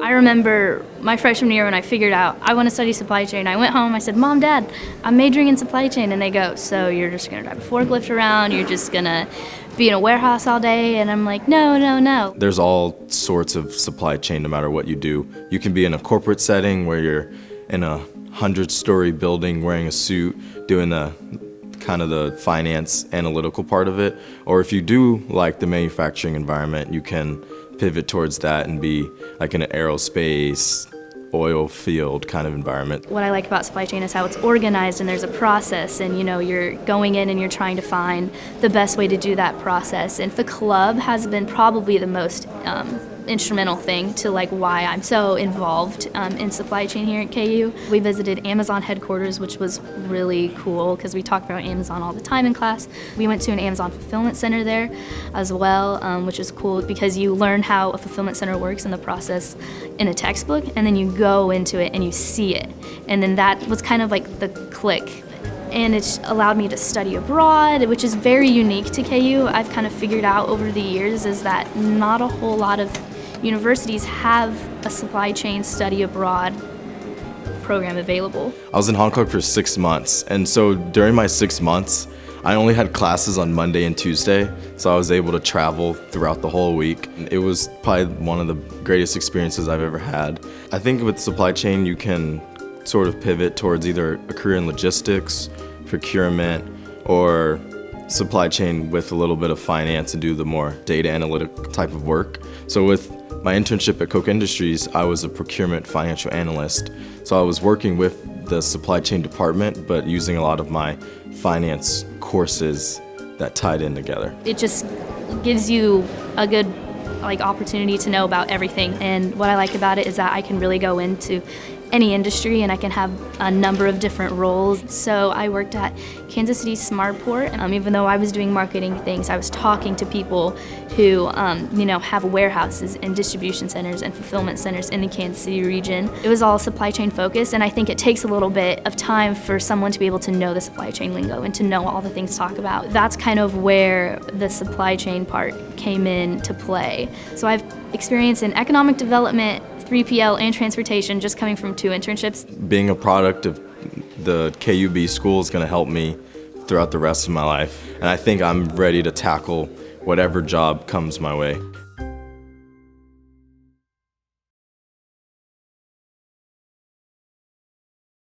I remember my freshman year when I figured out I want to study supply chain. I went home, I said, Mom, Dad, I'm majoring in supply chain. And they go, so you're just going to drive a forklift around? You're just going to be in a warehouse all day? And I'm like, no, no, no. There's all sorts of supply chain no matter what you do. You can be in a corporate setting where you're in a 100-story building wearing a suit, doing the kind of the finance analytical part of it. Or if you do like the manufacturing environment, you can pivot towards that and be like in an aerospace, oil field kind of environment. What I like about supply chain is how it's organized and there's a process, and you're going in and you're trying to find the best way to do that process. And the club has been probably the most instrumental thing to why I'm so involved in supply chain here at KU. We visited Amazon headquarters, which was really cool because we talk about Amazon all the time in class. We went to an Amazon fulfillment center there as well, which is cool because you learn how a fulfillment center works in the process in a textbook, and then you go into it and you see it. And then that was kind of like the click. And it's allowed me to study abroad, which is very unique to KU. I've kind of figured out over the years is that not a whole lot of universities have a supply chain study abroad program available. I was in Hong Kong for 6 months, and so during my 6 months, I only had classes on Monday and Tuesday, so I was able to travel throughout the whole week. It was probably one of the greatest experiences I've ever had. I think with supply chain, you can sort of pivot towards either a career in logistics, procurement, or supply chain with a little bit of finance and do the more data analytic type of work. So with my internship at Koch Industries, I was a procurement financial analyst. So I was working with the supply chain department, but using a lot of my finance courses that tied in together. It just gives you a good opportunity to know about everything. And what I like about it is that I can really go into any industry and I can have a number of different roles. So I worked at Kansas City Smartport. Even though I was doing marketing things, I was talking to people who have warehouses and distribution centers and fulfillment centers in the Kansas City region. It was all supply chain focused, and I think it takes a little bit of time for someone to be able to know the supply chain lingo and to know all the things to talk about. That's kind of where the supply chain part came in to play. So I've experience in economic development, 3PL, and transportation, just coming from 2 internships. Being a product of the KUB school is going to help me throughout the rest of my life, and I think I'm ready to tackle whatever job comes my way.